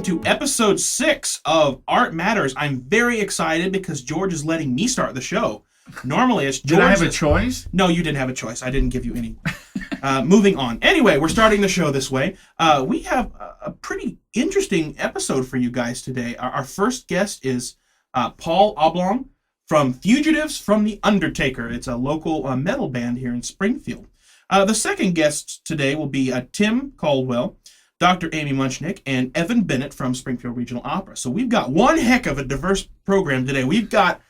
welcome to episode 6 of Art Matters. I'm very excited because George is letting me start the show. Normally it's George. Did I have a choice? No, you didn't have a choice. I didn't give you any. Moving on. Anyway, we're starting the show this way. We have a pretty interesting episode for you guys today. Our first guest is Paul Oblong from Fugitives from the Undertaker. It's a local metal band here in Springfield. The second guest today will be Tim Caldwell, Dr. Amy Muchnik, and Evan Bennett from Springfield Regional Opera. So we've got one heck of a diverse program today. We've got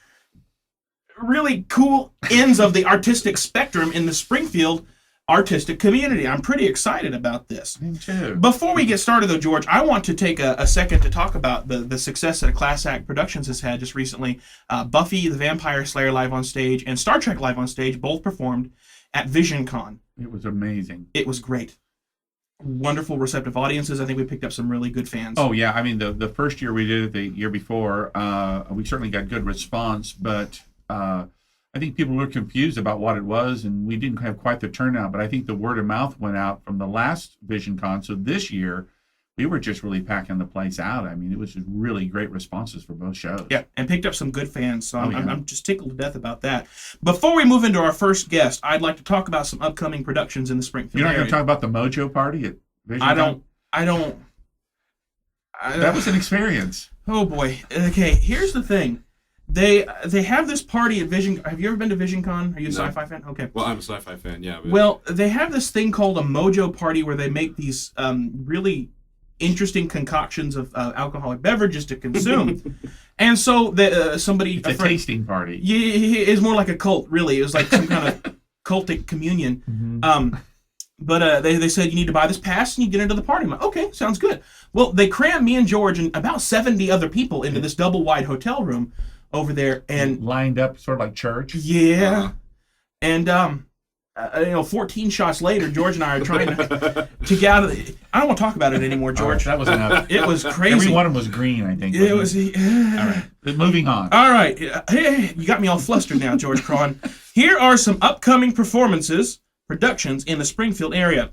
really cool ends of the artistic spectrum in the Springfield artistic community. I'm pretty excited about this. Me too. Before we get started, though, George, I want to take a second to talk about the success that Class Act Productions has had just recently. Buffy the Vampire Slayer live on stage and Star Trek live on stage both performed at VisionCon. It was amazing. It was great. Wonderful receptive audiences. I think we picked up some really good fans. Oh yeah, I mean the first year we did it, the year before, we certainly got good response, but I think people were confused about what it was, and we didn't have quite the turnout. But I think the word of mouth went out from the last VisionCon. So this year, we were just really packing the place out. I mean, it was just really great responses for both shows. Yeah, and picked up some good fans. So I'm just tickled to death about that. Before we move into our first guest, I'd like to talk about some upcoming productions in the Springfield You're not area. going to talk about the Mojo Party at VisionCon? I don't. That was an experience. Oh boy. Okay, here's the thing. They have this party at Vision. Have you ever been to VisionCon? Are you a sci-fi fan? Okay. Well, I'm a sci-fi fan, yeah. But... Well, they have this thing called a Mojo Party where they make these really interesting concoctions of alcoholic beverages to consume. And so somebody... It's a tasting party. Yeah, it's more like a cult, really. It was like some kind of cultic communion. Mm-hmm. But they said, you need to buy this pass and you get into the party. I'm like, okay, sounds good. Well, they crammed me and George and about 70 other people into this double-wide hotel room over there. And lined up sort of like church. Yeah. And, 14 shots later, George and I are trying to get out of the... I don't want to talk about it anymore, George. That was enough. It was crazy. Every one of them was green, I think. It was... All right. Moving on. All right. Hey, you got me all flustered now, George Cron. Here are some upcoming productions in the Springfield area.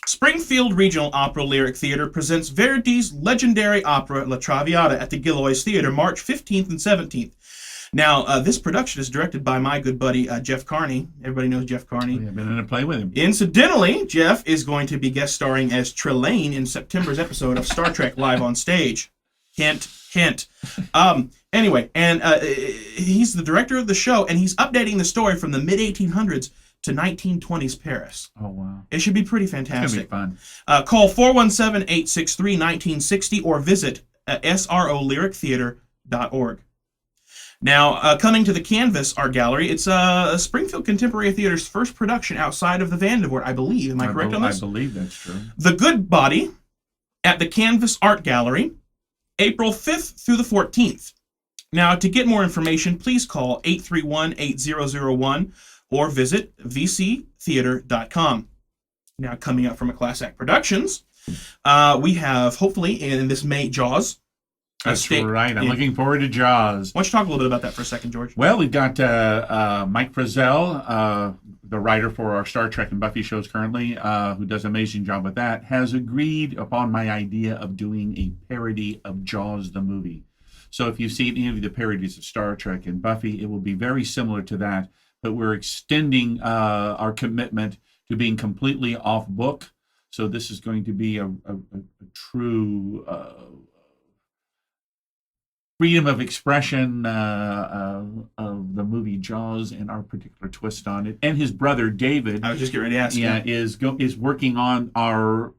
Springfield Regional Opera Lyric Theater presents Verdi's legendary opera La Traviata at the Gilloy's Theater March 15th and 17th. Now, this production is directed by my good buddy, Jeff Carney. Everybody knows Jeff Carney. I've been in a play with him. Incidentally, Jeff is going to be guest starring as Trelane in September's episode of Star Trek Live on Stage. Hint, hint. Anyway, and he's the director of the show, and he's updating the story from the mid-1800s to 1920s Paris. Oh, wow. It should be pretty fantastic. It's going to be fun. Call 417-863-1960 or visit srolyrictheater.org. Now, coming to the Canvas Art Gallery, it's Springfield Contemporary Theater's first production outside of the Vandervoort, I believe. Am I correct on this? I believe that's true. The Good Body at the Canvas Art Gallery, April 5th through the 14th. Now, to get more information, please call 831-8001 or visit vctheater.com. Now, coming up from a Class Act Productions, we have, hopefully, in this May, Jaws. That's right. I'm looking forward to Jaws. Why don't you talk a little bit about that for a second, George? Well, we've got Mike Frizzell, the writer for our Star Trek and Buffy shows currently, who does an amazing job with that, has agreed upon my idea of doing a parody of Jaws the movie. So if you've seen any of the parodies of Star Trek and Buffy, it will be very similar to that, but we're extending our commitment to being completely off book. So this is going to be a true... freedom of expression of the movie Jaws and our particular twist on it. And his brother David, I was just getting ready to ask. Yeah, is working on our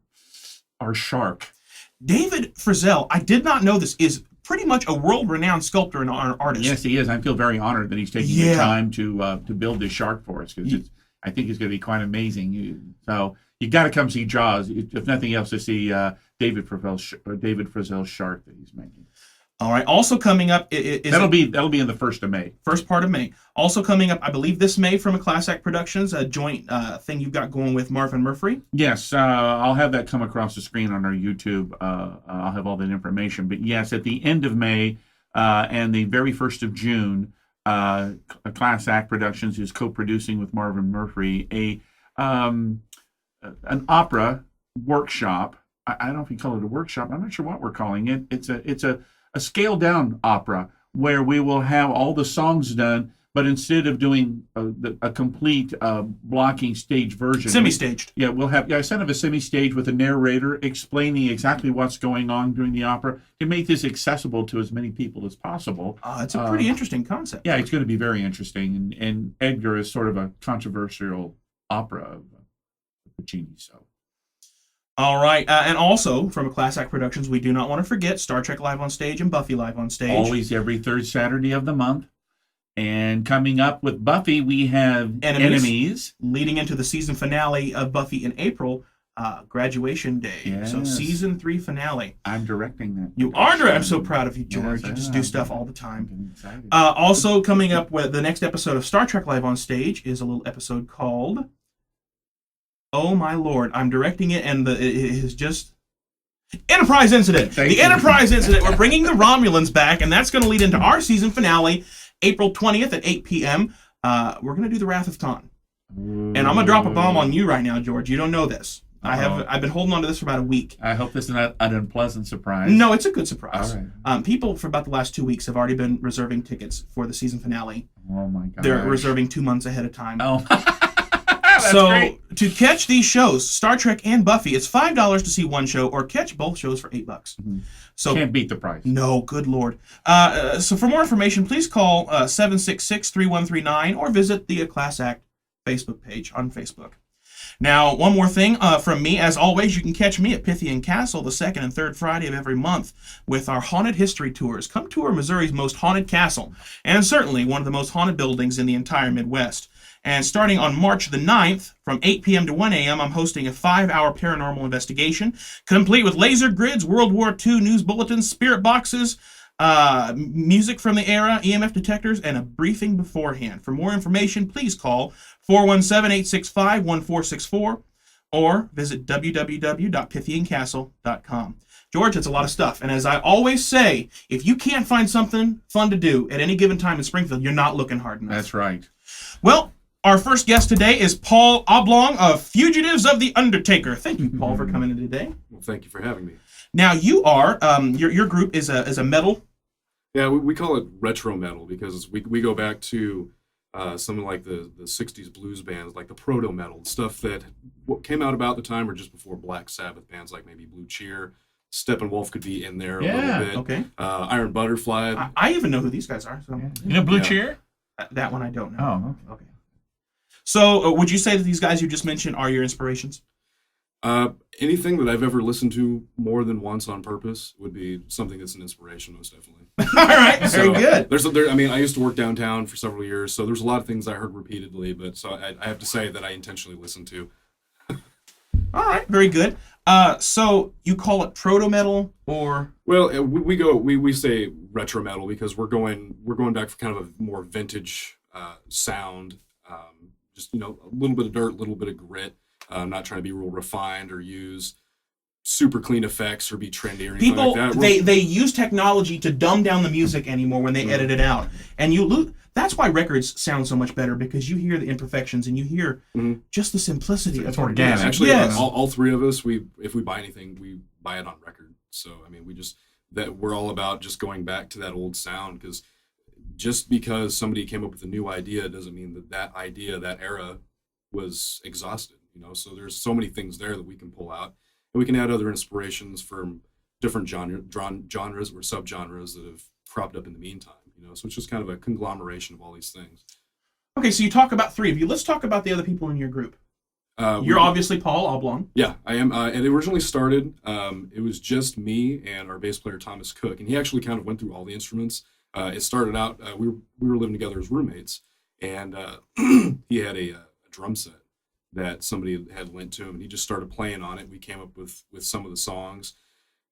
shark. David Frizzell, I did not know this, is pretty much a world-renowned sculptor and artist. Yes, he is. I feel very honored that he's taking the time to build this shark for us because I think it's going to be quite amazing. So you got to come see Jaws, if nothing else, to see David Frizzell's shark that he's making. All right. Also coming up that'll be in the 1st of May. First part of May. Also coming up, I believe this May from a Class Act Productions, a joint thing you've got going with Marvin Murphy. Yes, I'll have that come across the screen on our YouTube. I'll have all that information. But yes, at the end of May and the very 1st of June, Class Act Productions is co-producing with Marvin Murphy an opera workshop I don't know if you call it a workshop. I'm not sure what we're calling it. It's a scaled down opera where we will have all the songs done, but instead of doing a complete blocking stage version, Semi-staged. yeah, we'll have instead of a semi-stage with a narrator explaining exactly what's going on during the opera to make this accessible to as many people as possible. It's a pretty interesting concept. Yeah, it's going to be very interesting, and Edgar is sort of a controversial opera of Puccini, so. All right, and also from a Class Act Productions, we do not want to forget Star Trek Live on Stage and Buffy Live on Stage. Always every third Saturday of the month. And coming up with Buffy, we have Enemies. Leading into the season finale of Buffy in April, Graduation Day. Yes. So season 3 finale. I'm directing that. You are directing. I'm so proud of you, George. Yes, you just do stuff all the time. I'm excited. Also coming up with the next episode of Star Trek Live on Stage is a little episode called Oh My Lord. I'm directing it, and it is just Enterprise Incident. Thank The you. Enterprise Incident. We're bringing the Romulans back, and that's going to lead into our season finale, April 20th at 8 p.m. We're going to do the Wrath of Khan. And I'm going to drop a bomb on you right now, George. You don't know this. I've been holding on to this for about a week. I hope this is not an unpleasant surprise. No, it's a good surprise. All right. People for about the last 2 weeks have already been reserving tickets for the season finale. Oh my god. They're reserving 2 months ahead of time. Oh. That's so great. to catch these shows, Star Trek and Buffy, it's $5 to see one show, or catch both shows for $8. Mm-hmm. So Can't beat the price. no, good lord. So for more information, please call 766-3139 or visit the Class Act Facebook page on Facebook. Now, one more thing from me. As always, you can catch me at Pythian Castle the second and third Friday of every month with our haunted history tours. Come tour Missouri's most haunted castle, and certainly one of the most haunted buildings in the entire Midwest. And starting on March the 9th, from 8 p.m. to 1 a.m., I'm hosting a 5-hour paranormal investigation, complete with laser grids, World War II news bulletins, spirit boxes, music from the era, EMF detectors, and a briefing beforehand. For more information, please call 417-865-1464 or visit www.pythiancastle.com. George, it's a lot of stuff. And as I always say, if you can't find something fun to do at any given time in Springfield, you're not looking hard enough. That's right. Well, our first guest today is Paul Oblong of Fugitives of the Undertaker. Thank you, Paul, for coming in today. Well, thank you for having me. Now, you are, your group is a metal. Yeah, we call it retro metal because we go back to something like the 60s blues bands, like the proto metal, stuff that came out about the time or just before Black Sabbath, bands like maybe Blue Cheer. Steppenwolf could be in there a little bit. Okay. Iron Butterfly. I even know who these guys are. So. You know Blue Yeah. Cheer? That one I don't know. Oh, Okay. So, would you say that these guys you just mentioned are your inspirations? Anything that I've ever listened to more than once on purpose would be something that's an inspiration, most definitely. All right, very good. I used to work downtown for several years, so there's a lot of things I heard repeatedly, but so I have to say that I intentionally listened to. All right, very good. So you call it proto metal, or Well, we say retro metal because we're going back for kind of a more vintage sound. Just a little bit of dirt, a little bit of grit. Not trying to be real refined or use super clean effects or be trendy or anything people like that. they use technology to dumb down the music anymore when they edit it out, and you lose. That's why records sound so much better, because you hear the imperfections and you hear just the simplicity of organic. Actually, Yes. all three of us, if we buy anything, we buy it on record. So I mean, we're all about just going back to that old sound, because just because somebody came up with a new idea doesn't mean that idea, that era, was exhausted. So there's so many things there that we can pull out, and we can add other inspirations from different genres or subgenres that have cropped up in the meantime. So it's just kind of a conglomeration of all these things. Okay, so you talk about three of you. Let's talk about the other people in your group. You're obviously Paul Oblong. Yeah, I am. And it originally started, it was just me and our bass player, Thomas Cook. And he actually kind of went through all the instruments. It started out, we were living together as roommates. And he had a drum set that somebody had lent to him. And he just started playing on it. We came up with some of the songs.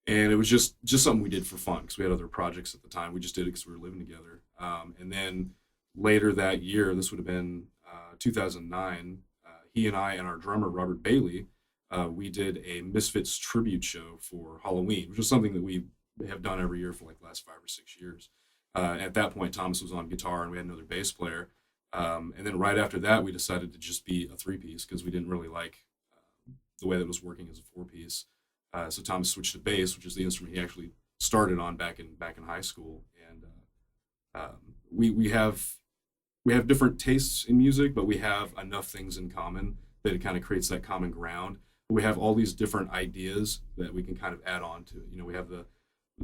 And it was just something we did for fun, because we had other projects at the time. We just did it because we were living together. And then later that year, this would have been 2009, he and I and our drummer, Robert Bailey, we did a Misfits tribute show for Halloween, which is something that we have done every year for like the last 5 or 6 years. At that point, Thomas was on guitar and we had another bass player. And then right after that, we decided to just be a 3-piece, because we didn't really like the way that it was working as a 4-piece. So Thomas switched to bass, which is the instrument he actually started on back in high school. And we have different tastes in music, but we have enough things in common that it kind of creates that common ground. We have all these different ideas that we can kind of add on to. We have the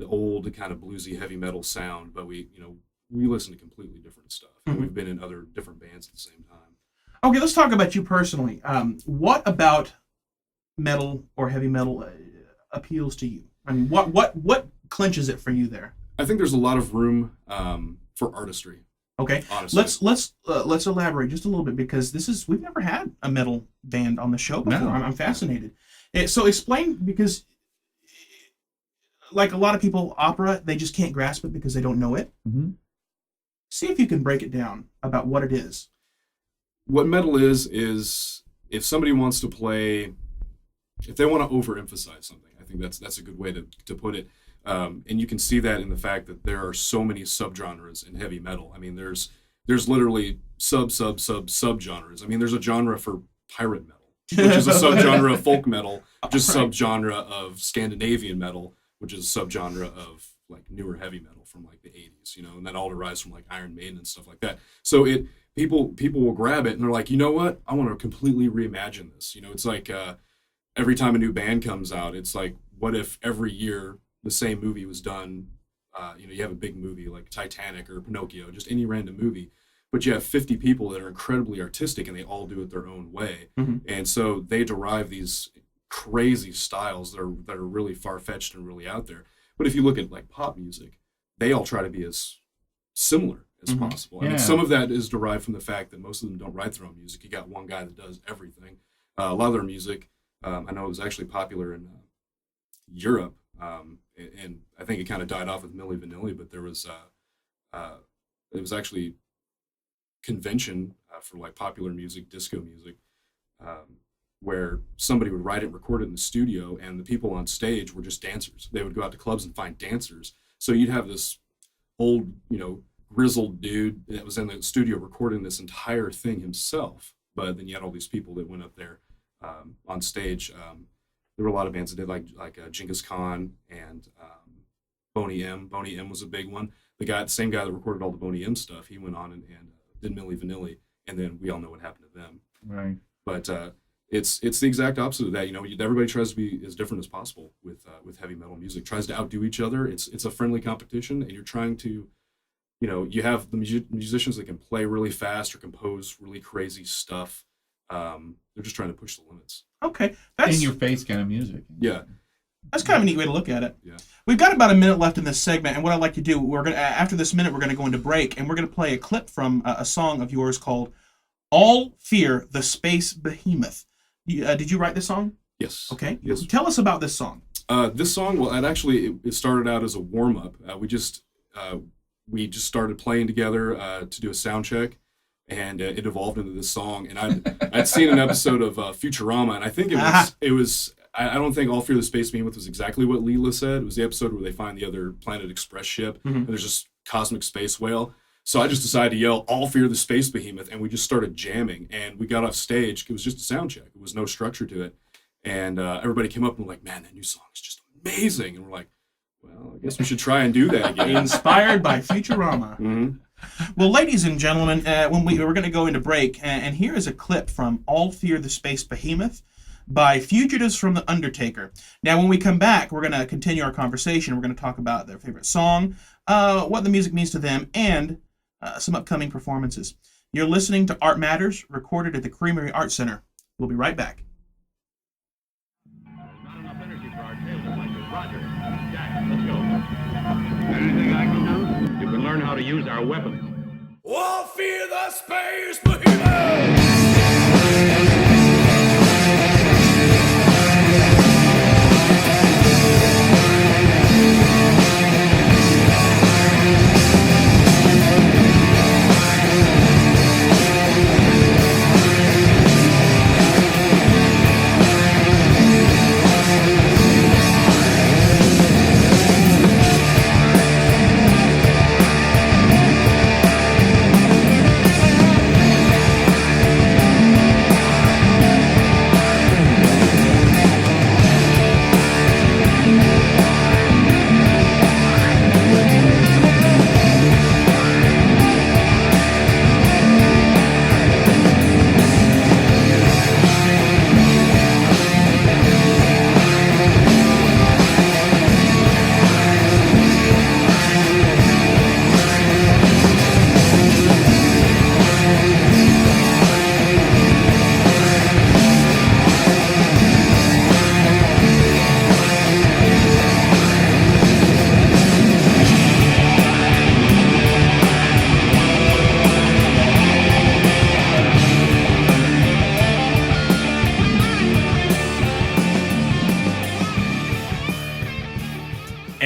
old kind of bluesy heavy metal sound, but we listen to completely different stuff. Mm-hmm. We've been in other different bands at the same time. Okay, let's talk about you personally. What about metal or heavy metal appeals to you? I mean, what clinches it for you there? I think there's a lot of room for artistry. Okay, honestly. let's elaborate just a little bit, because we've never had a metal band on the show before. No. I'm fascinated. So explain, because like a lot of people, opera, they just can't grasp it because they don't know it. Mm-hmm. See if you can break it down about what it is. What metal is if somebody wants to play, if they want to overemphasize something. I think that's a good way to put it. And you can see that in the fact that there are so many subgenres in heavy metal. I mean, there's literally subgenres. I mean, there's a genre for pirate metal, which is a subgenre of folk metal, which is a subgenre of Scandinavian metal, which is a subgenre of like newer heavy metal from like the 80s, and that all derives from like Iron Maiden and stuff like that. So people will grab it and they're like, you know what? I want to completely reimagine this. It's like every time a new band comes out, it's like, what if every year the same movie was done? You have a big movie like Titanic or Pinocchio, just any random movie, but you have 50 people that are incredibly artistic and they all do it their own way. Mm-hmm. And so they derive these crazy styles that are really far-fetched and really out there. But if you look at like pop music, they all try to be as similar as Mm-hmm. possible. I mean, some of that is derived from the fact that most of them don't write their own music. You got one guy that does everything. A lot of their music, I know it was actually popular in Europe, and I think it kind of died off with Milli Vanilli, but there was it was actually convention for like popular music, disco music, where somebody would write it and record it in the studio, and the people on stage were just dancers. They would go out to clubs and find dancers. So you'd have this old, grizzled dude that was in the studio recording this entire thing himself, but then you had all these people that went up there on stage. There were a lot of bands that did like Genghis Khan and Boney M. Boney M was a big one. The same guy that recorded all the Boney M stuff, he went on and did Milli Vanilli, and then we all know what happened to them. Right. But it's the exact opposit of that. Everybody tries to be as different as possible with heavy metal music. Tries to outdo each other. It's a friendly competition, and you're trying to, you have the musicians that can play really fast or compose really crazy stuff. They're just trying to push the limits. Okay, that's In your face kind of music. Yeah. That's kind of a neat way to look at it. Yeah. We've got about a minute left in this segment, and what I'd like to do, after this minute, we're going to go into break, and we're going to play a clip from a song of yours called "All Fear the Space Behemoth." Did you write this song? Yes. Okay. Yes. Tell us about this song. This song, well, it started out as a warm up. We just started playing together to do a sound check, and it evolved into this song. And I'd seen an episode of Futurama, and I think it was. I don't think All Fear the Space Behemoth was exactly what Leela said. It was the episode where they find the other Planet Express ship, and there's this cosmic space whale. So I just decided to yell, "All Fear the Space Behemoth," and we just started jamming. And we got off stage. It was just a sound check. It was no structure to it. And everybody came up and were like, "Man, that new song is just amazing." And we're like, "Well, I guess we should try and do that again." Inspired by Futurama. Mm-hmm. Well, ladies and gentlemen, we're going to go into break, and here is a clip from "All Fear the Space Behemoth" by Fugitives from the Undertaker. Now, when we come back, we're going to continue our conversation. We're going to talk about their favorite song, what the music means to them, and some upcoming performances. You're listening to Art Matters, recorded at the Creamery Art Center. We'll be right back. Not enough energy for our tail deflectors. Roger. Jack, let's go. Anything I can do? You can learn how to use our weapons. All fear the space behemoth!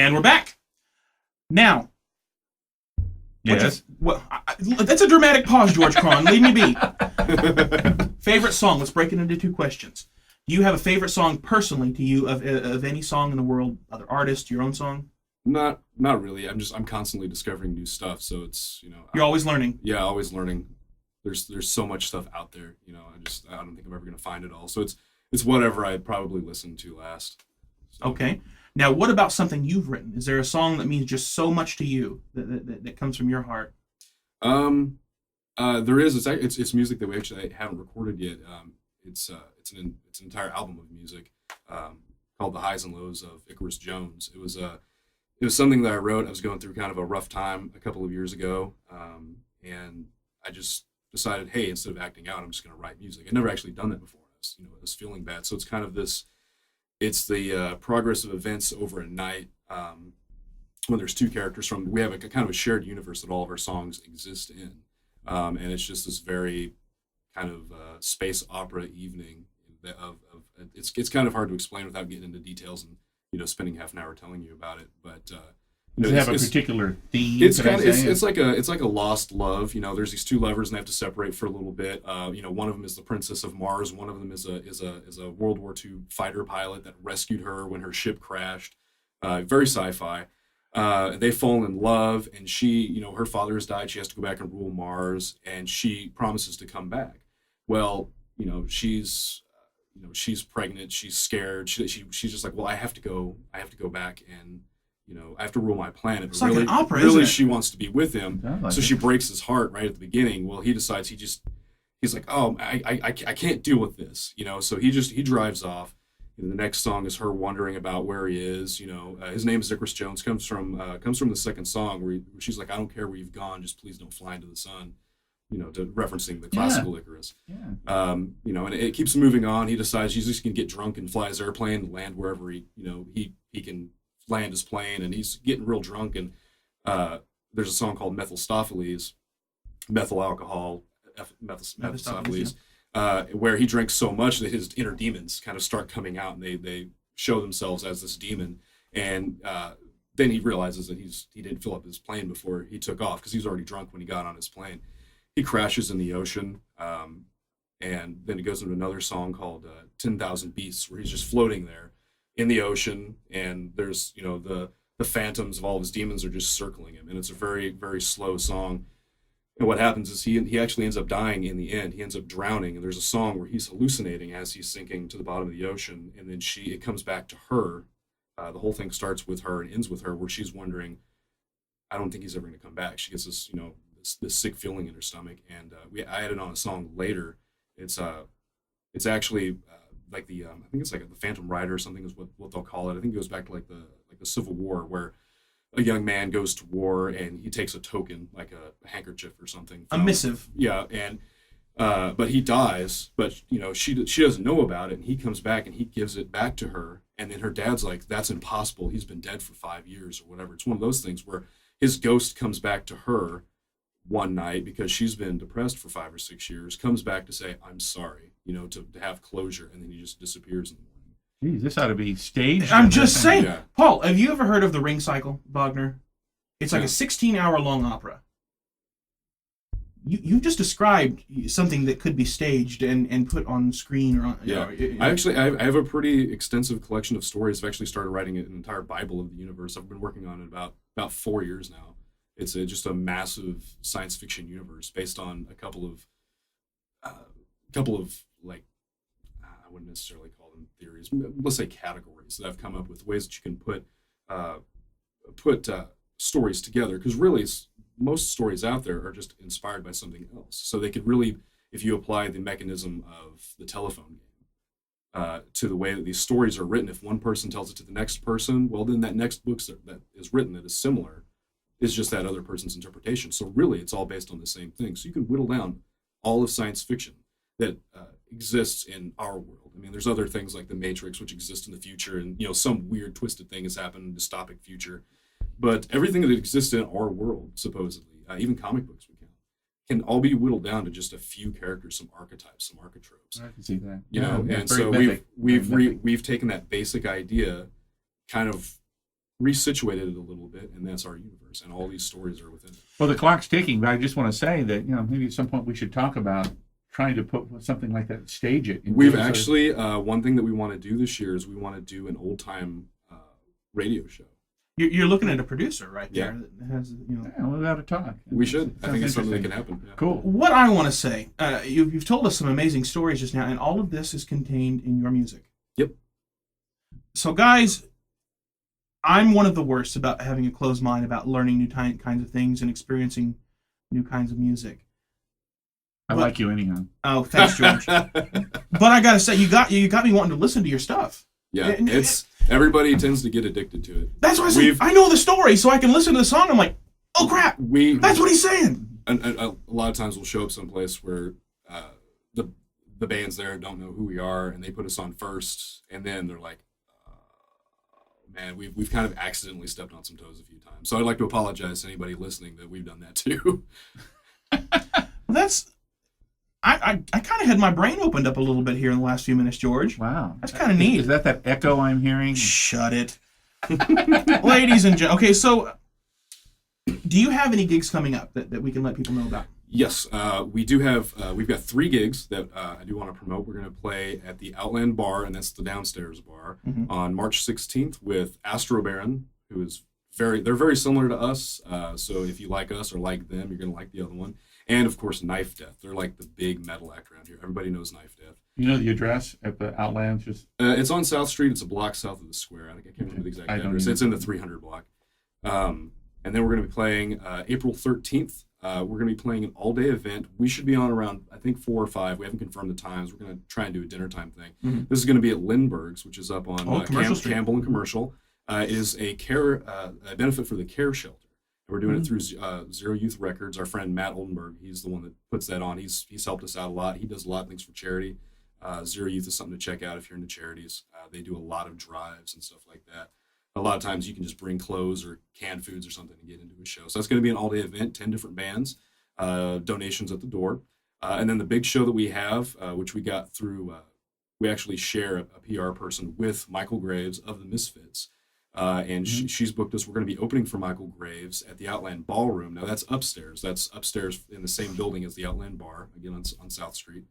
And we're back. Now, Yes. that's a dramatic pause, George Cron. Leave me be. Favorite song? Let's break it into two questions. Do you have a favorite song personally to you of any song in the world, other artist, your own song? Not really. I'm constantly discovering new stuff. So it's, You're always learning. yeah, always learning. There's so much stuff out there. I don't think I'm ever gonna find it all. So it's whatever I'd probably listen to last. So, Okay. Now, what about something you've written? Is there a song that means just so much to you that comes from your heart? There is. It's music that we actually haven't recorded yet. It's an entire album of music called "The Highs and Lows of Icarus Jones." It was something that I wrote. I was going through kind of a rough time a couple of years ago, and I just decided, hey, instead of acting out, I'm just going to write music. I'd never actually done that before. I was feeling bad, so it's kind of this. It's the progress of events over a night. When there's two characters we have a kind of a shared universe that all of our songs exist in, and it's just this very kind of space opera evening. It's kind of hard to explain without getting into details and spending half an hour telling you about it. But Does it have a particular theme? It's like a lost love. There's these two lovers and they have to separate for a little bit. One of them is the Princess of Mars. One of them is a World War II fighter pilot that rescued her when her ship crashed. Very sci-fi. They fall in love, and she, her father has died. She has to go back and rule Mars, and she promises to come back. Well, she's pregnant. She's scared. She's just like, well, I have to go back and. I have to rule my planet. It's but like really, an opera, really, isn't it? she wants to be with him. Like So she breaks his heart right at the beginning. Well, he decides he's like, oh, I can't deal with this. So he drives off. The next song is her wondering about where he is. His name is Icarus Jones. Comes from the second song where she's like, I don't care where you've gone, just please don't fly into the sun. Referencing the classical Icarus. Yeah. And it keeps moving on. He decides he's just gonna get drunk and fly his airplane and land wherever he can land his plane, and he's getting real drunk. And there's a song called Mephistopheles, methyl alcohol, Mephistopheles, where he drinks so much that his inner demons kind of start coming out, and they show themselves as this demon. And then he realizes that he didn't fill up his plane before he took off because he was already drunk when he got on his plane. He crashes in the ocean, and then it goes into another song called 10,000 Beasts, where he's just floating there in the ocean, and there's the phantoms of all of his demons are just circling him, and it's a very, very slow song. And what happens is he actually ends up dying in the end. He ends up drowning, and there's a song where he's hallucinating as he's sinking to the bottom of the ocean, and then it comes back to her. The whole thing starts with her and ends with her, where she's wondering, I don't think he's ever going to come back. She gets this this sick feeling in her stomach, and I added on a song later. It's actually like I think it's like the Phantom Rider or something is what they'll call it. I think it goes back to like the Civil War, where a young man goes to war and he takes a token, like a handkerchief or something. A missive. Yeah, and but he dies, but she doesn't know about it, and he comes back and he gives it back to her, and then her dad's like, that's impossible. He's been dead for 5 years or whatever. It's one of those things where his ghost comes back to her one night because she's been depressed for 5 or 6 years, comes back to say, I'm sorry, to have closure, and then he just disappears in the morning. Geez, this ought to be staged. I'm just saying. Yeah. Paul, have you ever heard of the Ring Cycle, Wagner? It's like a 16-hour long opera. You just described something that could be staged and put on screen or on. Yeah, I have a pretty extensive collection of stories. I've actually started writing an entire Bible of the universe. I've been working on it about 4 years now. It's just a massive science fiction universe based on a couple of like, I wouldn't necessarily call them theories. Let's say categories that I've come up with, ways that you can put stories together. Because really, most stories out there are just inspired by something else. So they could really, if you apply the mechanism of the telephone game to the way that these stories are written, if one person tells it to the next person, well, then that next book that is written that is similar is just that other person's interpretation. So really, it's all based on the same thing. So you can whittle down all of science fiction that exists in our world. I mean, there's other things like the Matrix, which exist in the future, and some weird twisted thing has happened in a dystopic future. But everything that exists in our world, supposedly, even comic books can all be whittled down to just a few characters, some archetypes, some archetropes. I can see that. And so mythic. we've taken that basic idea, kind of resituated it a little bit, and that's our universe, and all these stories are within it. Well, the clock's ticking, but I just want to say that, maybe at some point we should talk about trying to put something like that, stage it. We've actually, one thing that we want to do this year is we want to do an old-time radio show. You're looking at a producer right Yeah. there that has, Yeah, we'll have to talk. We should. I Sounds think it's something that interesting. can happen. Yeah. Cool. What I want to say, you've told us some amazing stories just now, and all of this is contained in your music. Yep. So, guys, I'm one of the worst about having a closed mind about learning new kinds of things and experiencing new kinds of music. I like you anyhow. Oh, thanks, George. But I gotta say, you got me wanting to listen to your stuff. Yeah, And it's everybody tends to get addicted to it. That's why I said, I know the story, so I can listen to the song. I'm like, oh crap, that's what he's saying. And a lot of times we'll show up someplace where the bands there don't know who we are, and they put us on first, and then they're like, man, we've kind of accidentally stepped on some toes a few times. So I'd like to apologize to anybody listening that we've done that too. Well, I kind of had my brain opened up a little bit here in the last few minutes, George. Wow. That's kind of neat. Is that echo I'm hearing? Shut it. Ladies and gentlemen. Okay, so do you have any gigs coming up that we can let people know about? Yes, we do have. We've got 3 gigs that I do want to promote. We're going to play at the Outland Bar, and that's the downstairs bar, on March 16th with Astro Baron, who is they're very similar to us. So if you like us or like them, you're going to like the other one. And of course, Knife Death. They're like the big metal act around here. Everybody knows Knife Death. You know the address at the Outlands? Just It's on South Street. It's a block south of the square. I can't remember the exact address. It's in the 300 block. And then we're going to be playing April 13th. We're going to be playing an all-day event. We should be on around, I think, 4 or 5. We haven't confirmed the times. We're going to try and do a dinner time thing. This is going to be at Lindbergh's, which is up on Commercial Street. Campbell and Commercial. It is a benefit for the care shelter. We're doing it through Zero Youth Records. Our friend Matt Oldenburg, he's the one that puts that on. He's helped us out a lot. He does a lot of things for charity. Zero Youth is something to check out if you're into charities. They do a lot of drives and stuff like that. A lot of times you can just bring clothes or canned foods or something to get into a show. So that's going to be an all-day event, 10 different bands, donations at the door. And then the big show that we have, which we got through, we actually share a PR person with Michael Graves of the Misfits. And she's booked us. We're going to be opening for Michael Graves at the Outland Ballroom. Now that's upstairs. That's upstairs in the same building as the Outland Bar, again on South Street.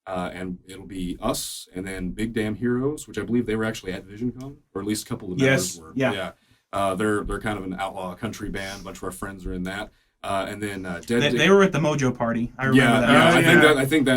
And it'll be us, and then Big Damn Heroes, which I believe they were actually at VisionCon, or at least a couple of members were. Yeah. They're kind of an outlaw country band. A bunch of our friends are in that. And then They were at the Mojo party. I remember that. I think I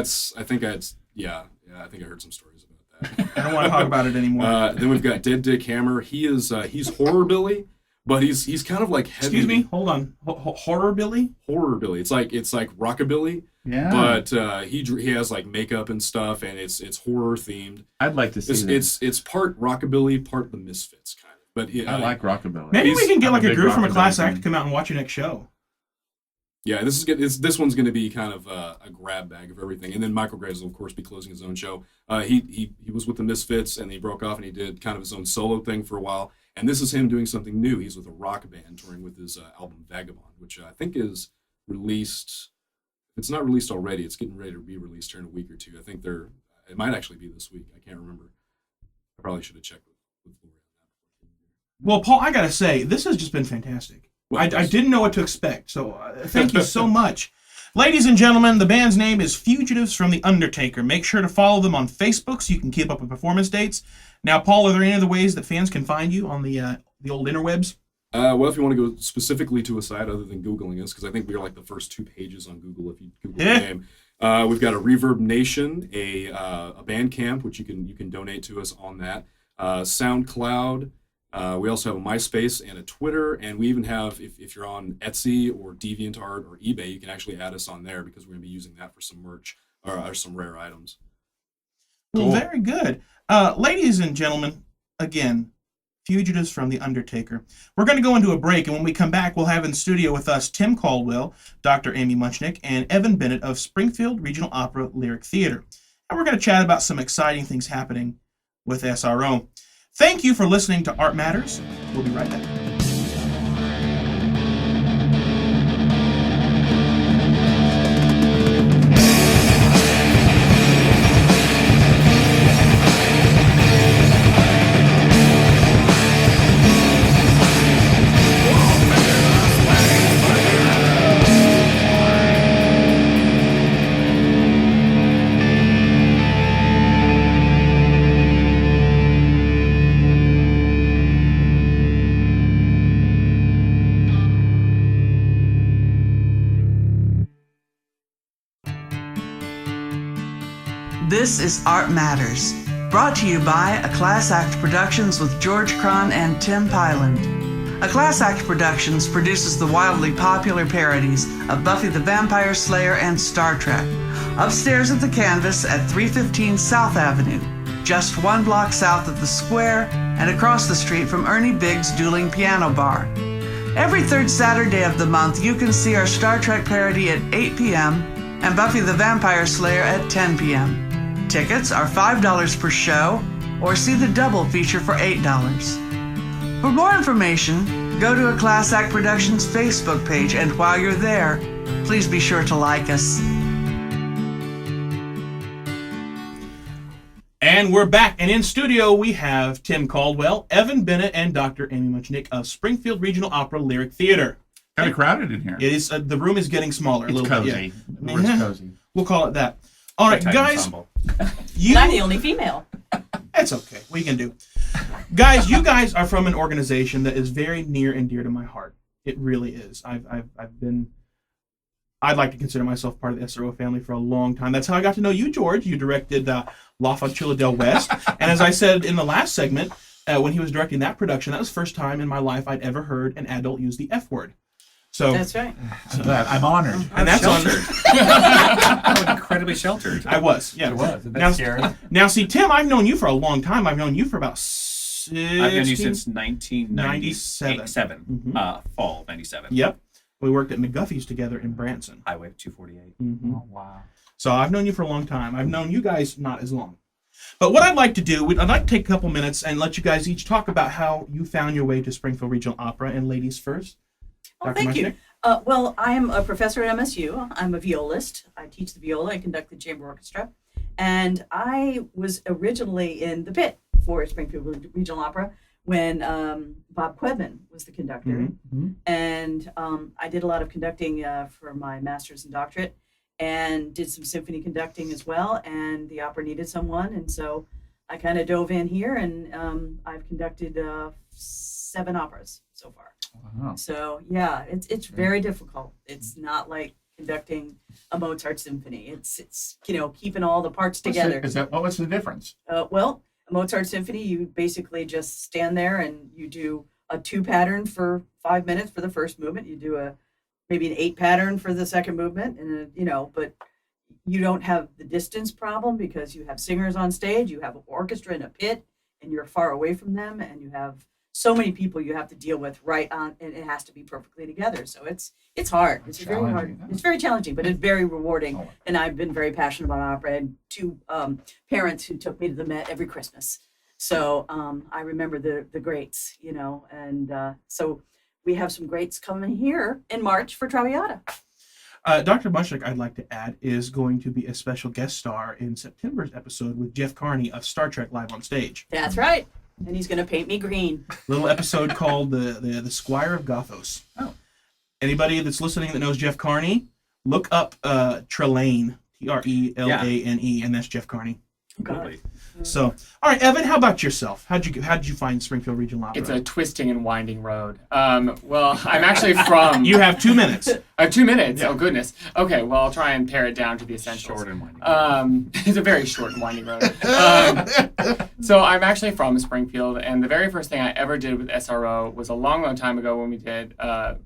heard some stories about that. I don't want to talk about it anymore. Then we've got Dead Dick Hammer. He's horror Billy, but he's kind of like heavy. Excuse me, hold on. Horror Billy? Horror Billy. It's like rockabilly. yeah. But he has like makeup and stuff, and it's horror themed. I'd like to see that. It's part rockabilly, part the Misfits kind of. But I like rockabilly. Maybe we can get I'm like a a big group from a Rockabilly class fan. act to come out and watch your next show. yeah, this is good. This one's going to be kind of a grab bag of everything. And then Michael Graves will of course be closing his own show. He was with the Misfits, and he broke off and he did kind of his own solo thing for a while. And this is him doing something new. He's with a rock band touring with his album Vagabond, which I think is released. If it's not released already, it's getting ready to be released here in a week or 2. I think it might actually be this week. I can't remember. I probably should have checked with Lori on that. Well, Paul, I gotta say, this has just been fantastic. Well, I didn't know what to expect, so thank you so much. Ladies and gentlemen, the band's name is Fugitives from the Undertaker. Make sure to follow them on Facebook so you can keep up with performance dates. Now, Paul, are there any other ways that fans can find you on the old interwebs? Well, if you want to go specifically to a site other than Googling us, because I think we are like the first 2 pages on Google if you Google the name. We've got a Reverb Nation, a Bandcamp, which you can donate to us on that. SoundCloud. We also have a MySpace and a Twitter, and we even have, if you're on Etsy or DeviantArt or eBay, you can actually add us on there because we're going to be using that for some merch or some rare items. Well, Cool. very good. Ladies and gentlemen, again, Fugitives from the Undertaker. We're going to go into a break, and when we come back, we'll have in studio with us Tim Caldwell, Dr. Amy Muchnik, and Evan Bennett of Springfield Regional Opera Lyric Theater. And we're going to chat about some exciting things happening with SRO. Thank you for listening to Art Matters. We'll be right back. This is Art Matters, brought to you by A Class Act Productions with George Cron and Tim Pyland. A Class Act Productions produces the wildly popular parodies of Buffy the Vampire Slayer and Star Trek, upstairs at the Canvas at 315 South Avenue, just 1 block south of the square and across the street from Ernie Biggs' Dueling Piano Bar. Every third Saturday of the month, you can see our Star Trek parody at 8 p.m. and Buffy the Vampire Slayer at 10 p.m. Tickets are $5 per show, or see the double feature for $8. For more information, go to A Class Act Productions Facebook page, and while you're there, please be sure to like us. And we're back, and in studio we have Tim Caldwell, Evan Bennett, and Dr. Amy Muchnik of Springfield Regional Opera Lyric Theater. Kind of crowded in here. It is the room is getting smaller. It's a little cozy. bit. The word's cozy. We'll call it that. All right, guys. And I'm the only female. That's okay. What you can do, guys? You guys are from an organization that is very near and dear to my heart. It really is. I'd like to consider myself part of the SRO family for a long time. That's how I got to know you, George. You directed La Facilla del West. And as I said in the last segment, when he was directing that production, that was the first time in my life I'd ever heard an adult use the F word. So That's right. I'm honored. And that's sheltered. Incredibly sheltered. I was, yeah. It was. That's scary. Now, see, Tim, I've known you for a long time. I've known you for about 16... I've known you since 1997. 97. Fall of 97. Yep. We worked at McGuffey's together in Branson. Highway 248. Mm-hmm. Oh, wow. So I've known you for a long time. I've known you guys not as long. But what I'd like to do, I'd like to take a couple minutes and let you guys each talk about how you found your way to Springfield Regional Opera. And ladies first. Well, Dr. thank you. Muchnik? Well, I am a professor at MSU. I'm a violist. I teach the viola. I conduct the chamber orchestra. And I was originally in the pit for Springfield Regional Opera when Bob Quedman was the conductor. Mm-hmm. And I did a lot of conducting for my master's and doctorate, and did some symphony conducting as well. And the opera needed someone. And so I kind of dove in here, and I've conducted 7 operas so far. Wow. So yeah, it's very difficult. It's not like conducting a Mozart symphony. It's keeping all the parts together. What's the difference? Well, a Mozart symphony, you basically just stand there and you do a 2 pattern for 5 minutes for the first movement. You do maybe an 8 pattern for the second movement, and but you don't have the distance problem because you have singers on stage, you have an orchestra in a pit, and you're far away from them, and you have so many people you have to deal with right on, and it has to be perfectly together. So it's hard. It's very hard. It's very challenging, but it's very rewarding. And I've been very passionate about opera. And 2 parents who took me to the Met every Christmas. So I remember the greats, and so we have some greats coming here in March for Traviata. Dr. Muchnik, I'd like to add, is going to be a special guest star in September's episode with Jeff Carney of Star Trek Live on Stage. That's right. And he's going to paint me green. Little episode called the Squire of Gothos. Oh. Anybody that's listening that knows Jeff Carney, look up Trelane, Trelane, and that's Jeff Carney. Completely. So, all right, Evan, how about yourself? How did you find Springfield Regional Opera? It's a twisting and winding road. Well, I'm actually from... You have 2 minutes. 2 minutes? Yeah. Oh, goodness. Okay, well, I'll try and pare it down to the essentials. Short and winding. It's a very short and winding road. So I'm actually from Springfield, and the very first thing I ever did with SRO was a long, long time ago when we did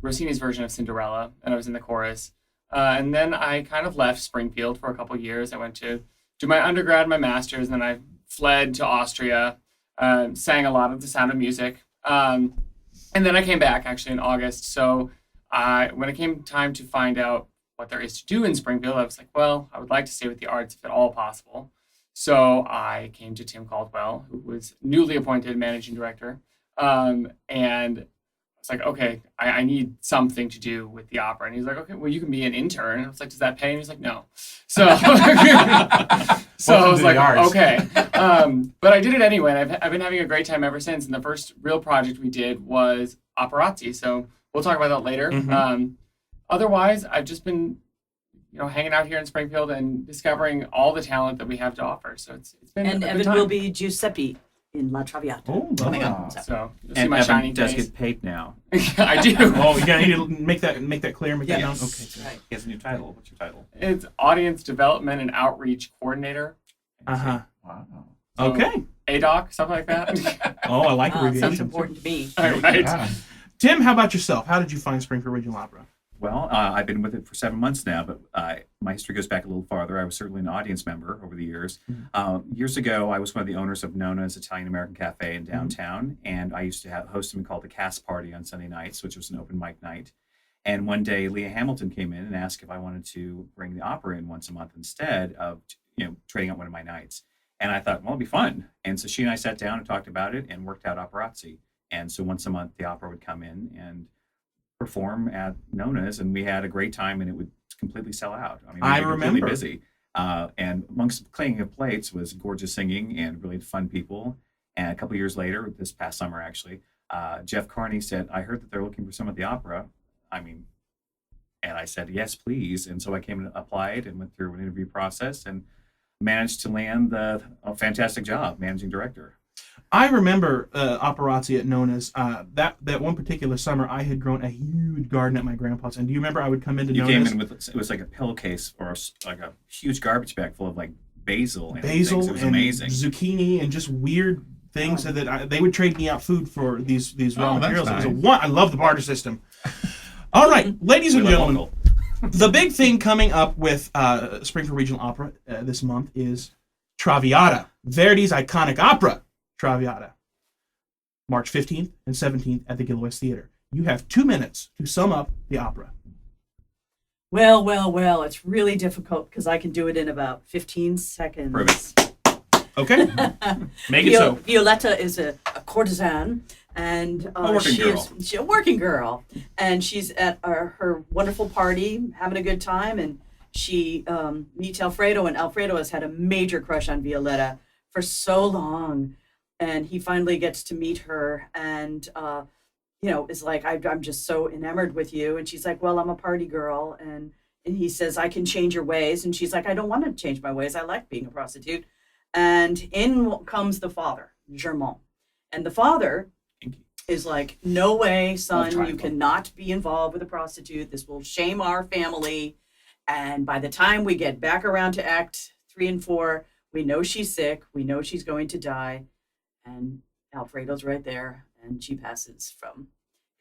Rossini's version of Cinderella, and I was in the chorus. And then I kind of left Springfield for a couple years. I went to do my undergrad, my master's, and then I fled to Austria, sang a lot of The Sound of Music. And then I came back actually in August. So when it came time to find out what there is to do in Springfield, I was like, well, I would like to stay with the arts if at all possible. So I came to Tim Caldwell, who was newly appointed managing director. And I was like, okay, I need something to do with the opera. And he's like, okay, well, you can be an intern. And I was like, does that pay? And he's like, no. So, so I was like, okay. But I did it anyway. And I've been having a great time ever since. And the first real project we did was Operazzi. So we'll talk about that later. Mm-hmm. Otherwise, I've just been, hanging out here in Springfield and discovering all the talent that we have to offer. So it's been a good Evan time. will be Giuseppe in La Traviata. Oh, coming wow. up. So you'll see And my Evan shining does face. get paid now. I do. Oh, you gotta need to make that clear, make that known. Yes. Okay. Right. He has a new title. What's your title? It's Audience Development and Outreach Coordinator. Uh-huh. Wow. Okay. ADOC, something like that. Oh, I like Sounds abbreviations. important to me. All right. Yeah. Tim, how about yourself? How did you find Springfield Regional Opera? Well, I've been with it for 7 months now, but my history goes back a little farther. I was certainly an audience member over the years. Years ago, I was one of the owners of Nona's Italian-American Cafe in downtown, and I used to host something called the Cast Party on Sunday nights, which was an open mic night. And one day, Leah Hamilton came in and asked if I wanted to bring the opera in once a month instead of, trading out one of my nights. And I thought, well, it'd be fun. And so she and I sat down and talked about it and worked out Operazzi. And so once a month, the opera would come in and perform at Nona's, and we had a great time, and it would completely sell out. I mean, we were completely remember. busy. And amongst the cleaning of plates was gorgeous singing and really fun people. And a couple years later, this past summer actually, Jeff Carney said, I heard that they're looking for someone at the opera. And I said, yes, please. And so I came and applied and went through an interview process and managed to land a fantastic job, managing director. I remember Operazzi at Nona's. That one particular summer, I had grown a huge garden at my grandpa's. And do you remember I would come into You Nona's? came in with, it was like a pillowcase or like a huge garbage bag full of like basil and things. It was and amazing. zucchini and just weird things that they would trade me out food for these raw Oh, that's materials. It was nice. I love the barter system. All right, ladies and We love gentlemen, local. the big thing coming up with Springfield Regional Opera this month is Traviata, Verdi's iconic opera, Traviata. March 15th and 17th at the Gillois Theater. You have 2 minutes to sum up the opera. Well, it's really difficult because I can do it in about 15 seconds. Prove it. Okay? Make it so. Violetta is a courtesan, and A working girl. she's a working girl, and she's at her wonderful party, having a good time, and she meets Alfredo, and Alfredo has had a major crush on Violetta for so long, and he finally gets to meet her, and is like, I'm just so enamored with you, and she's like, well, I'm a party girl, and he says, I can change your ways, and she's like, I don't want to change my ways, I like being a prostitute. And in comes the father, Germain. And the father is like, no way, son, you cannot be involved with a prostitute. This will shame our family. And by the time we get back around to Act 3 and 4, we know she's sick. We know she's going to die. And Alfredo's right there. And she passes from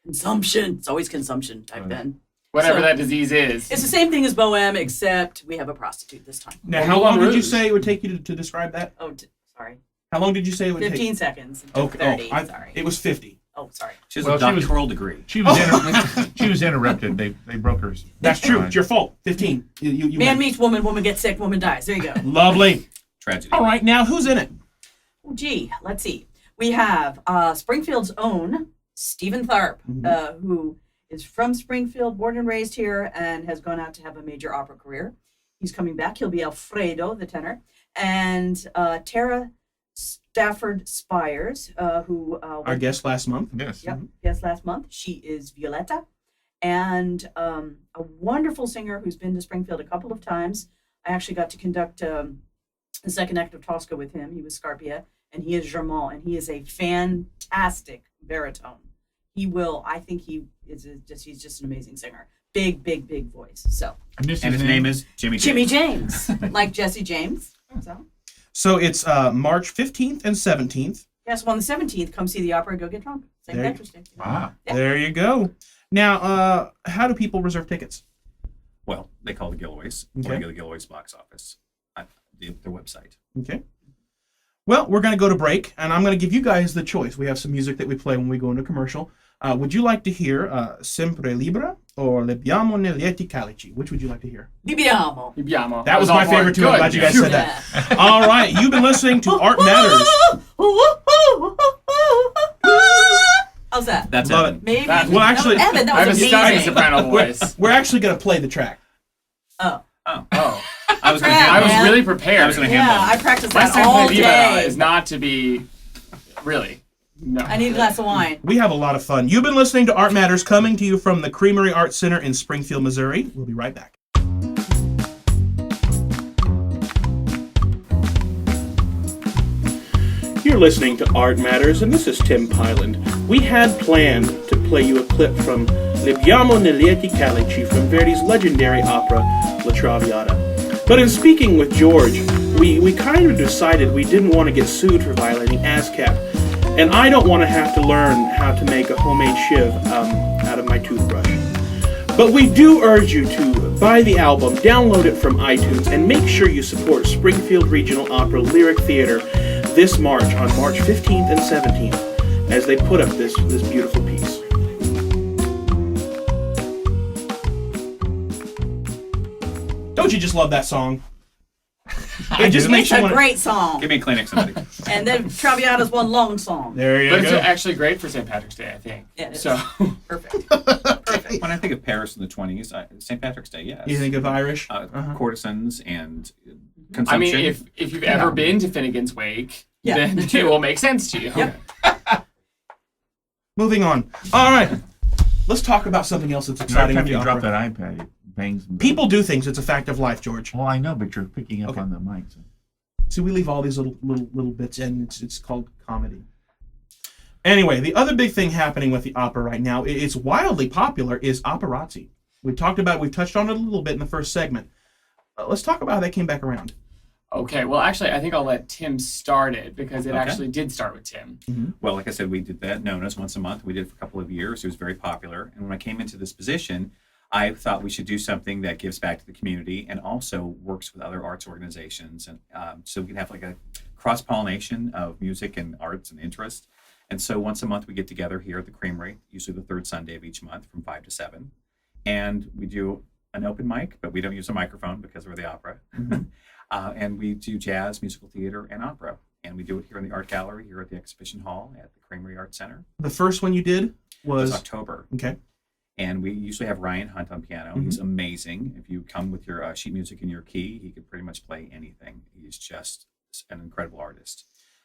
consumption. It's always consumption back then. Whatever So- that disease is. It's the same thing as Bohème, except we have a prostitute this time. Now, how long did you say it would take you to describe that? Oh, sorry. How long did you say it would 15 take? seconds. Okay. 30, Oh, sorry. It was 50. Oh, sorry. She has Well, a she was- doctoral degree. She was she was interrupted. They broke hers. That's true. It's your fault. 15. You Man win. meets woman, woman gets sick, woman dies. There you go. Lovely. Tragedy. All right. Now, who's in it? Oh, gee, let's see. We have Springfield's own Stephen Tharp, who is from Springfield, born and raised here, and has gone out to have a major opera career. He's coming back. He'll be Alfredo, the tenor. And Tara Stafford Spires, who... Our guest last month. Yes. Yep, yes, last month. She is Violetta, and a wonderful singer who's been to Springfield a couple of times. I actually got to conduct the second act of Tosca with him. He was Scarpia, and he is Germain, and he is a fantastic baritone. I think he's just an amazing singer. Big voice. So. And And his name is Jimmy James. Jimmy James, like Jesse James. So it's March 15th and 17th. Yes, well, on the 17th, come see the opera, go get drunk. St. There you- Patrick's Day. Wow. Yeah. There you go. Now, how do people reserve tickets? Well, they call the Gillois. Okay. Or they go to the Gillois box office. Their website. Okay. Well, we're going to go to break, and I'm going to give you guys the choice. We have some music that we play when we go into commercial. Would you like to hear Sempre Libera or Lebbiamo nei lieti calici? Which would you like to hear? Libiamo. Libiamo. That was all my for it. favorite, too. I'm Good. glad you guys said that. Yeah. All right. You've been listening to Art Matters. How's that? That's Love Evan. it. Maybe. That- Well, actually- no, Evan, that I have a was stunning amazing. soprano voice. We're actually going to play the track. Oh. Oh. Oh. I was going Crap, to I was man. really prepared. I was gonna hand Yeah, them. I practiced My that strength all with Viva day. is not to be really. No. I need a glass of wine. We have a lot of fun. You've been listening to Art Matters, coming to you from the Creamery Art Center in Springfield, Missouri. We'll be right back. You're listening to Art Matters, and this is Tim Pyland. We had planned to play you a clip from Lebbiamo nei lieti calici from Verdi's legendary opera La Traviata. But in speaking with George, we kind of decided we didn't want to get sued for violating ASCAP, and I don't want to have to learn how to make a homemade shiv out of my toothbrush. But we do urge you to buy the album, download it from iTunes, and make sure you support Springfield Regional Opera Lyric Theater this March, on March 15th and 17th, as they put up this beautiful piece. Don't you just love that song? It just makes It's you a want great song. Give me a Kleenex, somebody. And then Traviata's one long song. There you But it's go. actually great for St. Patrick's Day, I think. Yeah, it is. So Perfect. When I think of Paris in the 20s, St. Patrick's Day, yes. You think of Irish? Courtesans and consumption. I mean, if you've ever been to Finnegan's Wake, Yeah. then it will make sense to you. Yep. Moving on. All right. Let's talk about something else that's Every exciting at time the you drop opera. that iPad, it bangs. People do things. It's a fact of life, George. Well, I know, but you're picking up Okay. on the mic. So. See, we leave all these little bits in. It's called comedy. Anyway, the other big thing happening with the opera right now, it's wildly popular, is operazzi. We've touched on it a little bit in the first segment. Let's talk about how that came back around. Okay, well, actually, I think I'll let Tim start it because it Okay. actually did start with Tim. Well, like I said, we did that known as once a month. We did it for a couple of years. It was very popular. And when I came into this position, I thought we should do something that gives back to the community and also works with other arts organizations. And so we can have like a cross-pollination of music and arts and interest. And so once a month we get together here at the Creamery, usually the third Sunday of each month from 5 to 7. And we do an open mic, but we don't use a microphone because we're the opera. And we do jazz, musical theater, and opera. And we do it here in the Art Gallery, here at the Exhibition Hall at the Creamery Art Center. The first one you did It was was October. okay. And we usually have Ryan Hunt on piano. He's amazing. If you come with your sheet music and your key, he could pretty much play anything. He's just an incredible artist.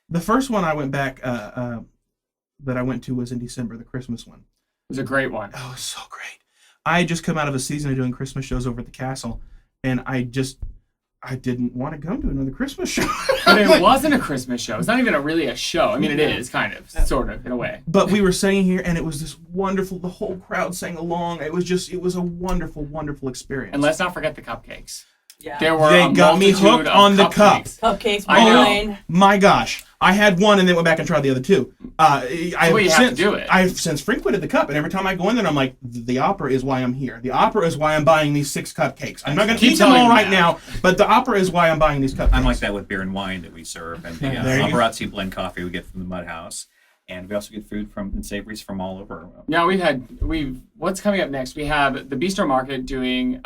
The first one I went back that I went to was in December, the Christmas one. It was a great one. Oh, it was so great. I had just come out of a season of doing Christmas shows over at the castle, and I didn't want to go to another Christmas show. But it wasn't a Christmas show. It's not even really a show. I mean, it is, kind of, sort of, in a way. But we were singing here, and it was this wonderful. The whole crowd sang along. It was a wonderful, wonderful experience. And let's not forget the cupcakes. Yeah. There were They a got me multitude hooked of on the cup. cupcakes. Cupcakes, I know. wine. My gosh, I had one and then went back and tried the other two. the way you have to do it. I've since frequented the cup, and every time I go in there, I'm like, the opera is why I'm here. The opera is why I'm buying these 6 cupcakes. I'm not going to Keep eat them telling all me right that. now, but the opera is why I'm buying these cupcakes. I'm like that with beer and wine that we serve, and the There you go. Operazzi blend coffee we get from the Mud House. And we also get food and savories from all over. Yeah, what's coming up next? We have the Bistro Market doing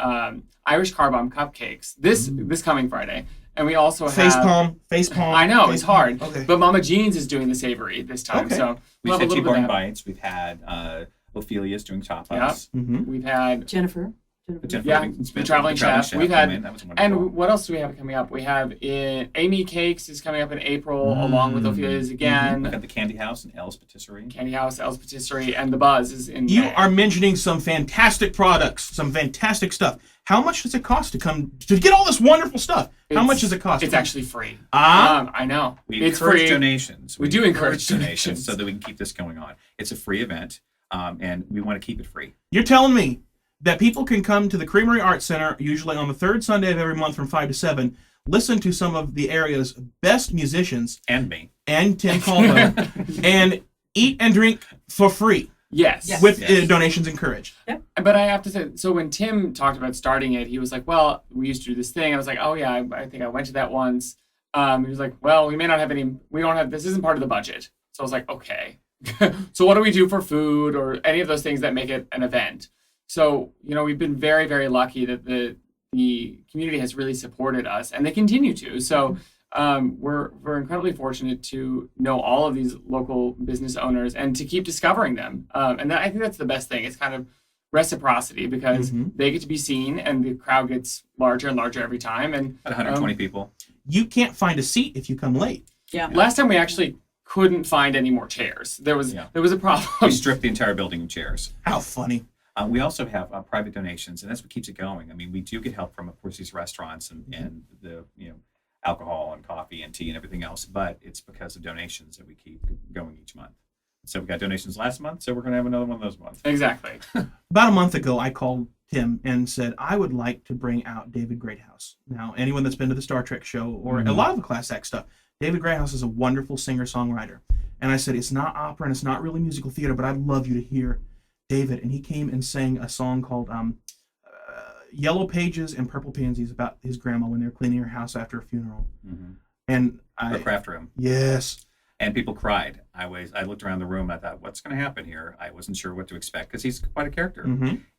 Irish Car Bomb cupcakes this coming Friday. And we also have Face palm. I know, face it's hard. palm. Okay. But Mama Jean's is doing the savory this time. Okay. So We've we'll have had a little bit T-bone of that. bites. We've had Ophelia's doing tapas. Yeah. Mm-hmm. We've had Jennifer. Jennifer Yeah, Livingston the Smith, traveling chef. We've came had, in. That was wonderful. and what else do we have coming up? We have Amy Cakes is coming up in April, along with Ophelia's again. We've got the Candy House and Elle's Patisserie. Candy House, Elle's Patisserie, and the Buzz is in You May. are mentioning some fantastic products, some fantastic stuff. How much does it cost to get all this wonderful stuff? How much does it cost? It's actually free. Ah. I know. We It's encourage free. donations. We do encourage donations. so that we can keep this going on. It's a free event, and we want to keep it free. You're telling me that people can come to the Creamery Arts Center, usually on the third Sunday of every month from 5 to 7, listen to some of the area's best musicians And me. and Tim Caldwell, and eat and drink for free Yes. Yes. with Yes. donations encouraged. But I have to say, so when Tim talked about starting it, he was like, well, we used to do this thing. I was like, oh, yeah, I think I went to that once. He was like, well, we may not have this isn't part of the budget. So I was like, okay. So what do we do for food or any of those things that make it an event? So, we've been very, very lucky that the community has really supported us, and they continue to. So we're incredibly fortunate to know all of these local business owners and to keep discovering them. And I think that's the best thing. It's kind of reciprocity because they get to be seen, and the crowd gets larger and larger every time. And About 120 people. You can't find a seat if you come late. Yeah. last time we actually couldn't find any more chairs. There was a problem. We stripped the entire building of chairs. How funny. We also have private donations, and that's what keeps it going. I mean, we do get help from, of course, these restaurants and the alcohol and coffee and tea and everything else, but it's because of donations that we keep going each month. So we got donations last month, so we're going to have another one this month. Exactly. About a month ago, I called Tim and said, I would like to bring out David Greathouse. Now, anyone that's been to the Star Trek show or a lot of the Class Act stuff, David Greathouse is a wonderful singer-songwriter. And I said, it's not opera and it's not really musical theater, but I'd love you to hear David. And he came and sang a song called Yellow Pages and Purple Pansies about his grandma when they were cleaning her house after a funeral. And The craft room. Yes. And people cried. I looked around the room. I thought, what's going to happen here? I wasn't sure what to expect because he's quite a character.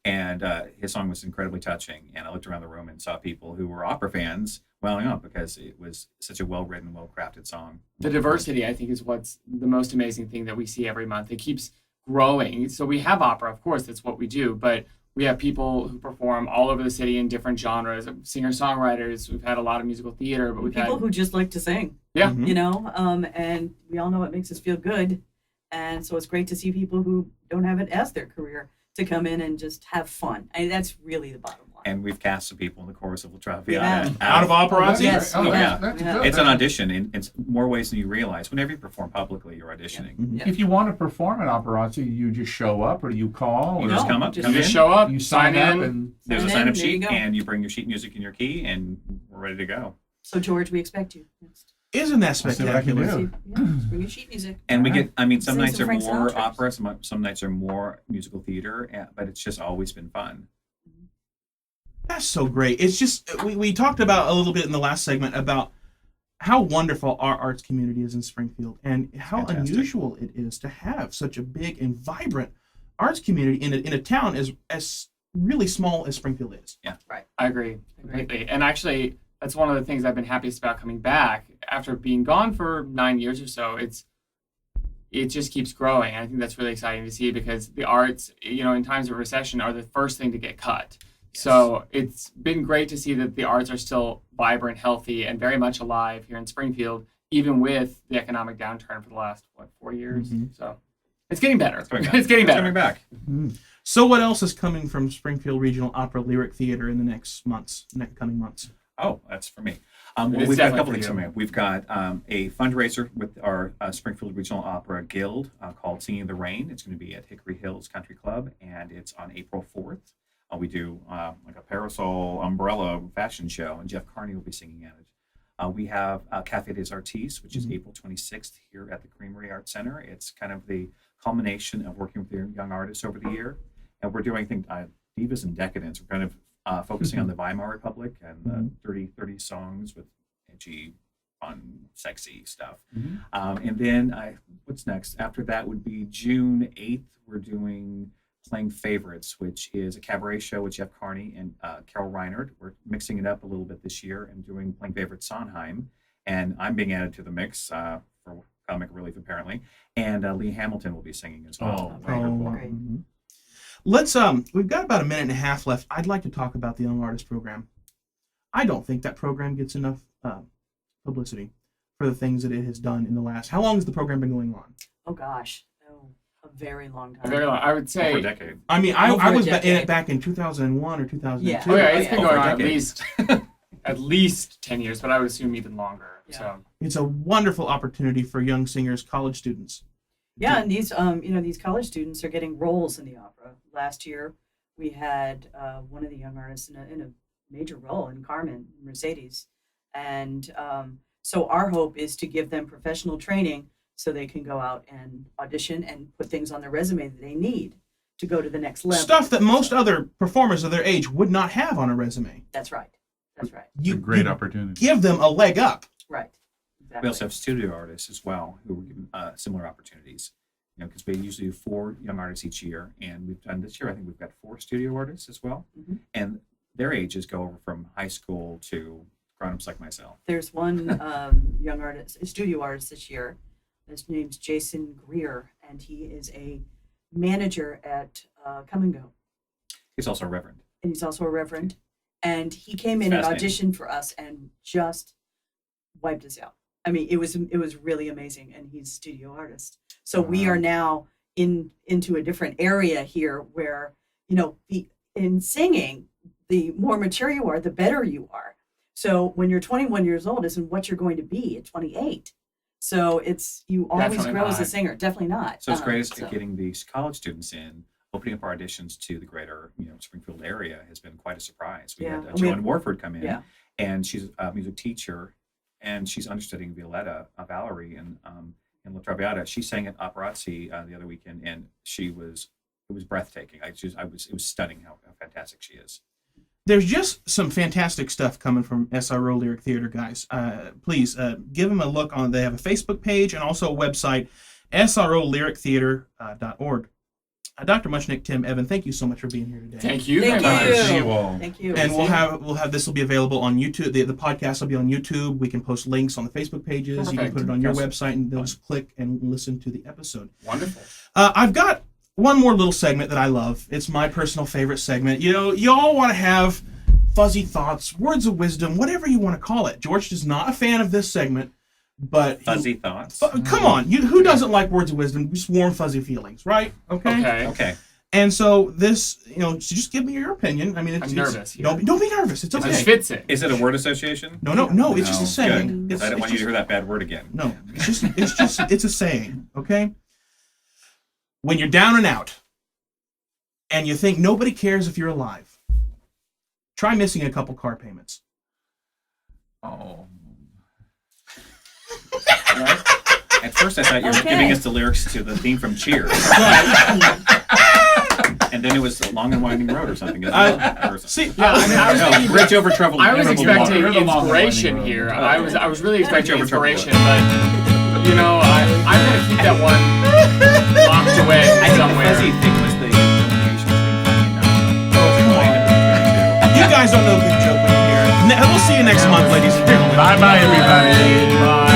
And his song was incredibly touching. And I looked around the room and saw people who were opera fans welling up because it was such a well-written, well-crafted song. The diversity, I think, is what's the most amazing thing that we see every month. It keeps growing. So we have opera, of course, that's what we do, but we have people who perform all over the city in different genres, singer-songwriters. We've had a lot of musical theater, but we've People had who just like to sing. Yeah. You know, and we all know it makes us feel good. And so it's great to see people who don't have it as their career to come in and just have fun. That's really the bottom line. And we've cast some people in the chorus of La Traviata. Yeah. Out of Operazzi? Yes. Oh, yeah. That's Yeah. good. It's an audition in more ways than you realize. Whenever you perform publicly, you're auditioning. If you want to perform at Operazzi, you just show up or you call? You or just come up, just- come you in. just show up, you sign sign up in. and There's a Sign in, sign-up there you sheet, go. and you bring your sheet music and your key, and we're ready to go. So, George, we expect you next. Isn't that see what I can spectacular? do. Yeah, just bring your sheet music. And we Alright. get, I mean, some Sing nights some are Frank more Sinatra. opera, some nights are more musical theater, but it's just always been fun. That's so great. It's just, we talked about a little bit in the last segment about how wonderful our arts community is in Springfield and how Fantastic. unusual it is to have such a big and vibrant arts community in a town as really small as Springfield is. I agree completely. And actually, that's one of the things I've been happiest about coming back after being gone for 9 years or so. It just keeps growing. And I think that's really exciting to see because the arts, you know, in times of recession are the first thing to get cut. So it's been great to see that the arts are still vibrant, healthy, and very much alive here in Springfield, even with the economic downturn for the last, 4 years? So it's getting better. It's coming back. It's getting better. Coming back. So what else is coming from Springfield Regional Opera Lyric Theater in the next coming months? Oh, that's for me. Well, It's we've got a definitely couple for things you. coming up. We've got a fundraiser with our Springfield Regional Opera Guild called Singing in the Rain. It's going to be at Hickory Hills Country Club, and it's on April 4th. We do like a parasol umbrella fashion show, and Jeff Carney will be singing at it. We have Café des Artistes, which is April 26th here at the Creamery Arts Center. It's kind of the culmination of working with the young artists over the year. And we're doing, I think, Divas and Decadence. We're kind of focusing on the Weimar Republic and the 30 songs with edgy, fun, sexy stuff. And then what's next? After that would be June 8th. We're doing Playing Favorites, which is a cabaret show with Jeff Carney and Carol Reinert. We're mixing it up a little bit this year and doing Playing Favorites Sondheim. And I'm being added to the mix for comic relief, apparently. And Lee Hamilton will be singing as well. wonderful. Great. Let's we've got about a minute and a half left. I'd like to talk about the Young Artist Program. I don't think that program gets enough publicity for the things that it has done in the last. How long has the program been going on? Oh, gosh. Oh, a very long time. Very long. I would say. Over a decade. I mean, Over I a was in decade. it back in 2001 or 2002. Yeah. Oh yeah, it's been Over going a on at decade. least at least 10 years, but I would assume even longer. Yeah. So It's a wonderful opportunity for young singers, college students. Yeah, and these these college students are getting roles in the opera. Last year, we had one of the young artists in a major role in Carmen, Mercedes, and so our hope is to give them professional training so they can go out and audition and put things on their resume that they need to go to the next level. Stuff that most other performers of their age would not have on a resume. That's right. That's right. It's a great opportunity. Give them a leg up. Right. Exactly. We also have studio artists as well who were given similar opportunities. You know, because we usually do 4 young artists each year, and we've done this year. I think we've got 4 studio artists as well, and their ages go over from high school to grown-ups like myself. There's one young artist, a studio artist this year. His name's Jason Greer, and he is a manager at Come and Go. He's also a reverend. And he's also a reverend. And he came in and Fascinating. auditioned for us and just wiped us out. I mean, it was really amazing. And he's a studio artist. So we are now into a different area here where, you know, in singing, the more mature you are, the better you are. So when you're 21 years old isn't what you're going to be at 28. So you always Definitely grow as a not. singer. Definitely not. So it's great So- at getting these college students in. Opening up our auditions to the greater, Springfield area has been quite a surprise. We Yeah, had and we Joanne had- Warford come in, Yeah. and she's a music teacher, and she's understudying Violetta, Valerie, in La Traviata. She sang at Operazzi the other weekend, and it was breathtaking. It was stunning how fantastic she is. There's just some fantastic stuff coming from SRO Lyric Theater, guys. Please give them a look on. They have a Facebook page and also a website, srolyrictheater.org. Dr. Muchnik, Tim, Evan, thank you so much for being here today. Thank you Thank very much. you. See you all. Thank you. And we'll have this will be available on YouTube. The podcast will be on YouTube. We can post links on the Facebook pages. You can Perfect. put it on your Yes. website, and they'll just click and listen to the episode. Wonderful. I've got one more little segment that I love. It's my personal favorite segment. You all want to have fuzzy thoughts, words of wisdom, whatever you want to call it. George is not a fan of this segment, but Fuzzy thoughts. come on, who doesn't like words of wisdom? Just warm, fuzzy feelings, right? Okay. Okay. And so this, so just give me your opinion. I mean, I'm nervous here. Don't be nervous. It's I'm okay. schwitzing. Is it a word association? No. It's just a saying. Good. I don't want you to hear that bad word again. No, it's a saying. Okay. When you're down and out, and you think nobody cares if you're alive, try missing a couple car payments. Oh. Right? At first, I thought you were Okay. giving us the lyrics to the theme from Cheers. And then it was a Long and Winding Road or something. Isn't it? Or something. See, Yeah, I mean, I was No, thinking- Bridge Over Troubled I was Troubled expecting Water. You're the long and inspiration winding here. road. I was really expecting Over troubled inspiration, but I'm gonna keep that one locked away I think the somewhere. fuzzy thing was the delineation between funny and not funny. you guys don't know the good joke when you hear it. We'll see you next month, ladies and gentlemen. Bye-bye, everybody. Bye.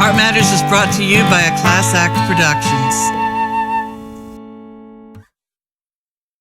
Art Matters is brought to you by A Class Act Productions.